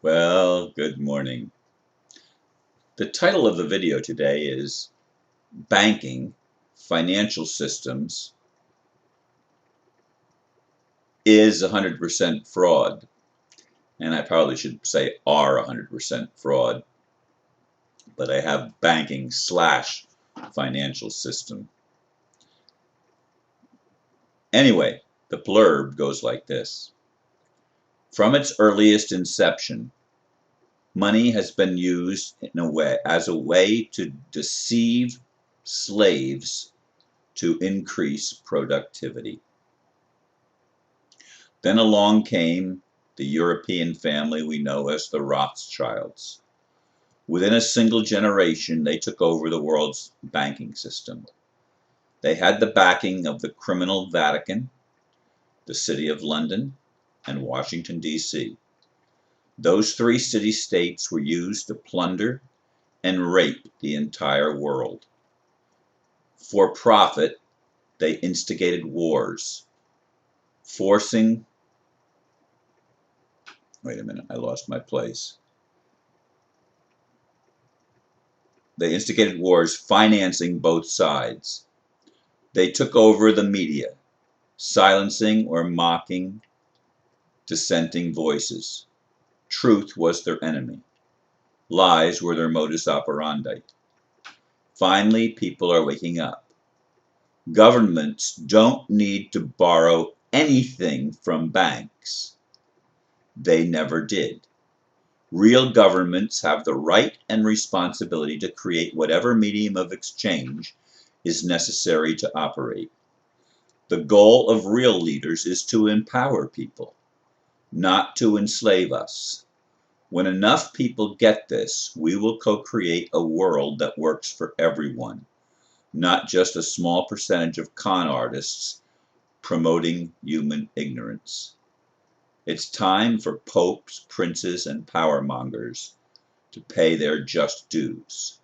Well, good morning. The title of the video today is Banking, Financial Systems is 100% fraud. And I probably should say are 100% fraud, but I have banking slash financial system. Anyway, the blurb goes like this. From its earliest inception, money has been used as a way to deceive slaves to increase productivity. Then along came the European family we know as the Rothschilds. Within a single generation, they took over the world's banking system. They had the backing of the criminal Vatican, the City of London, and Washington, D.C. Those three city-states were used to plunder and rape the entire world. For profit, they instigated wars, forcing wait a minute, I lost my place. They instigated wars, financing both sides. They took over the media, silencing or mocking dissenting voices. Truth was their enemy. Lies were their modus operandi. Finally, people are waking up. Governments don't need to borrow anything from banks. They never did. Real governments have the right and responsibility to create whatever medium of exchange is necessary to operate. The goal of real leaders is to empower people, not to enslave us. When enough people get this, we will co-create a world that works for everyone, not just a small percentage of con artists promoting human ignorance. It's time for popes, princes, and power-mongers to pay their just dues.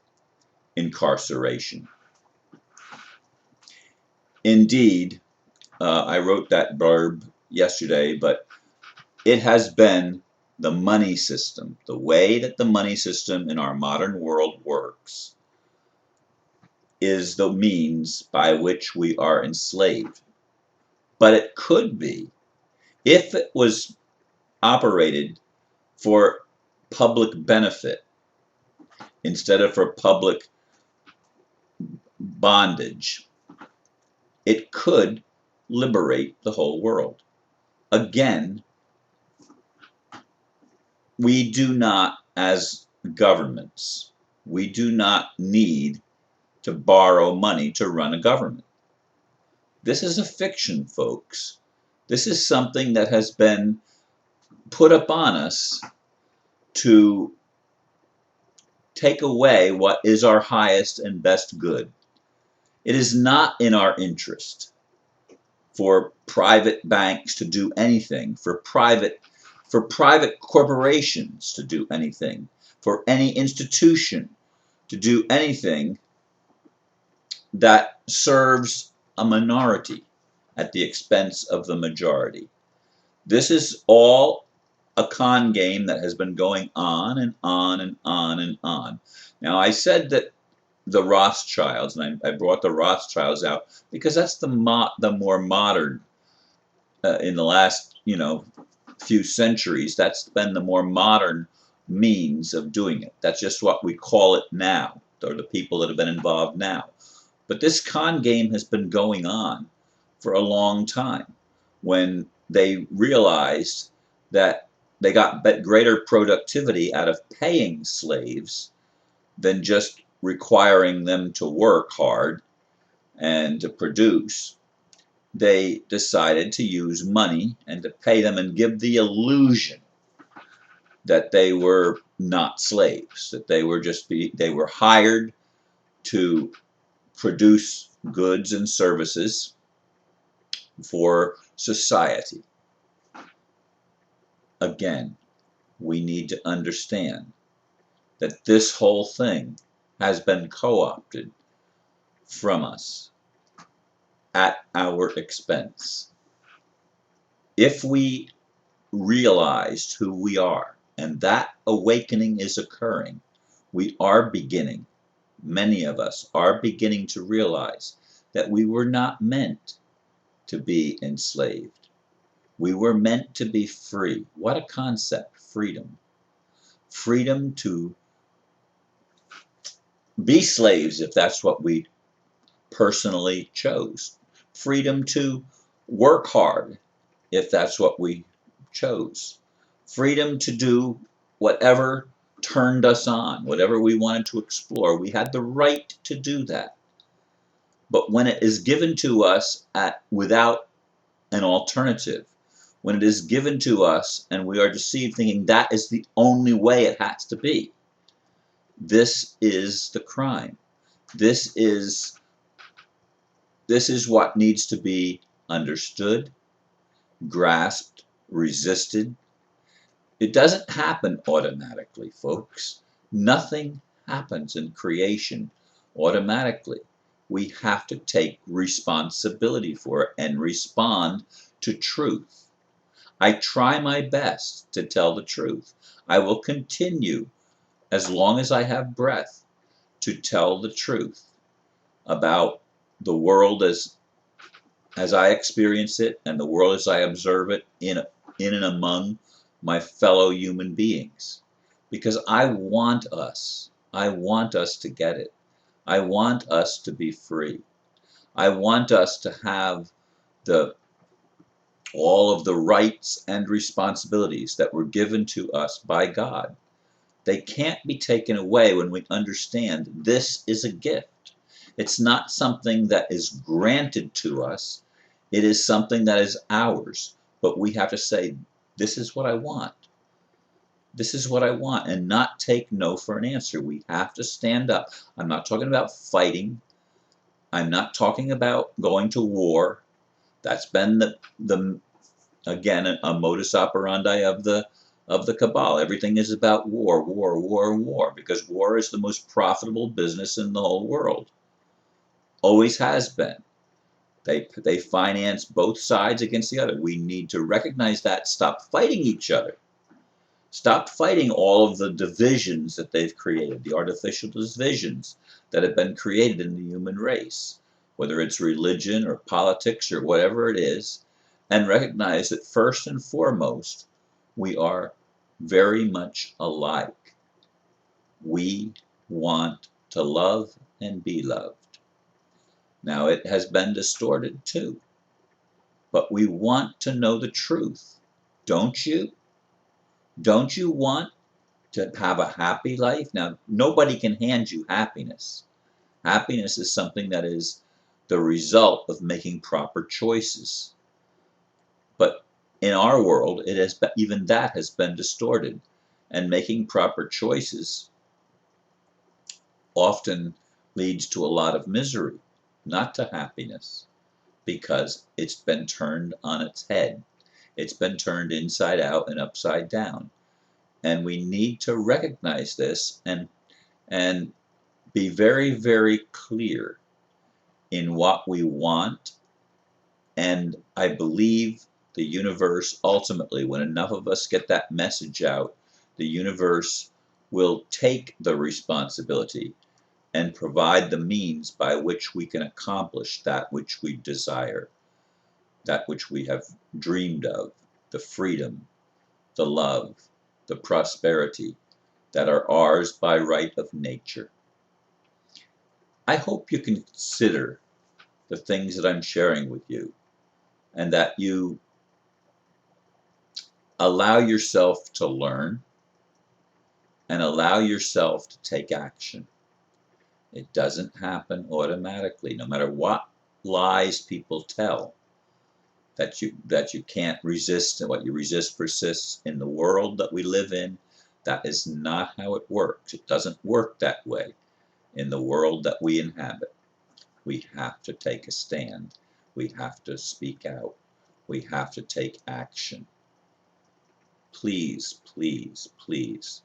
Incarceration. Indeed, I wrote that blurb yesterday, but it has been the money system, the way that the money system in our modern world works, is the means by which we are enslaved. But it could be, if it was operated for public benefit instead of for public bondage, it could liberate the whole world. Again, we do not, as governments, we do not need to borrow money to run a government. This is a fiction, folks. This is something that has been put upon us to take away what is our highest and best good. It is not in our interest for private banks to do anything, for private corporations to do anything, for any institution to do anything that serves a minority at the expense of the majority. This is all a con game that has been going on and on and on and on. Now, I said that the Rothschilds, and I brought the Rothschilds out because that's the more modern, in the last few centuries, that's been the more modern means of doing it. That's just what we call it now, or the people that have been involved now. But this con game has been going on for a long time. When they realized that they got greater productivity out of paying slaves than just requiring them to work hard and to produce, they decided to use money and to pay them and give the illusion that they were not slaves, that they were hired to produce goods and services for society. Again, we need to understand that this whole thing has been co-opted from us at our expense. If we realized who we are, And that awakening is occurring. We are beginning, many of us are beginning to realize that we were not meant to be enslaved. We were meant to be free. What a concept, freedom. Freedom to be slaves if that's what we personally chose. Freedom to work hard if that's what we chose. Freedom to do whatever turned us on, whatever we wanted to explore. We had the right to do that. But when it is given to us without an alternative, when it is given to us and we are deceived thinking that is the only way it has to be, this is the crime. This is what needs to be understood, grasped, resisted. It doesn't happen automatically, folks. Nothing happens in creation automatically. We have to take responsibility for it and respond to truth. I try my best to tell the truth. I will continue, as long as I have breath, to tell the truth about the world as I experience it and the world as I observe it in and among my fellow human beings. Because I want us to get it. I want us to be free. I want us to have all of the rights and responsibilities that were given to us by God. They can't be taken away when we understand this is a gift. It's not something that is granted to us. It is something that is ours. But we have to say, this is what I want. This is what I want, and not take no for an answer. We have to stand up. I'm not talking about fighting. I'm not talking about going to war. That's been again a modus operandi of the cabal. Everything is about war, war, war, war, because war is the most profitable business in the whole world. Always has been. They finance both sides against the other. We need to recognize that. Stop fighting each other. Stop fighting all of the divisions that they've created, the artificial divisions that have been created in the human race, whether it's religion or politics or whatever it is, and recognize that first and foremost, we are very much alike. We want to love and be loved. Now, it has been distorted too, but we want to know the truth, don't you? Don't you want to have a happy life? Now, nobody can hand you happiness. Happiness is something that is the result of making proper choices. But in our world, even that has been distorted, and making proper choices often leads to a lot of misery, not to happiness, because it's been turned on its head. It's been turned inside out and upside down. And we need to recognize this and be very, very clear in what we want. And I believe the universe, ultimately, when enough of us get that message out, the universe will take the responsibility and provide the means by which we can accomplish that which we desire, that which we have dreamed of, the freedom, the love, the prosperity that are ours by right of nature. I hope you consider the things that I'm sharing with you, and that you allow yourself to learn and allow yourself to take action. It doesn't happen automatically, no matter what lies people tell, that you can't resist, and what you resist persists. In the world that we live in, that is not how it works. It doesn't work that way. In the world that we inhabit, we have to take a stand. We have to speak out. We have to take action. Please, please, please,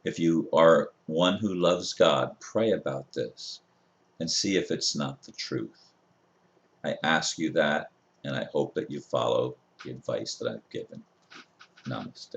if you are one who loves God, pray about this and see if it's not the truth. I ask you that, and I hope that you follow the advice that I've given. Namaste.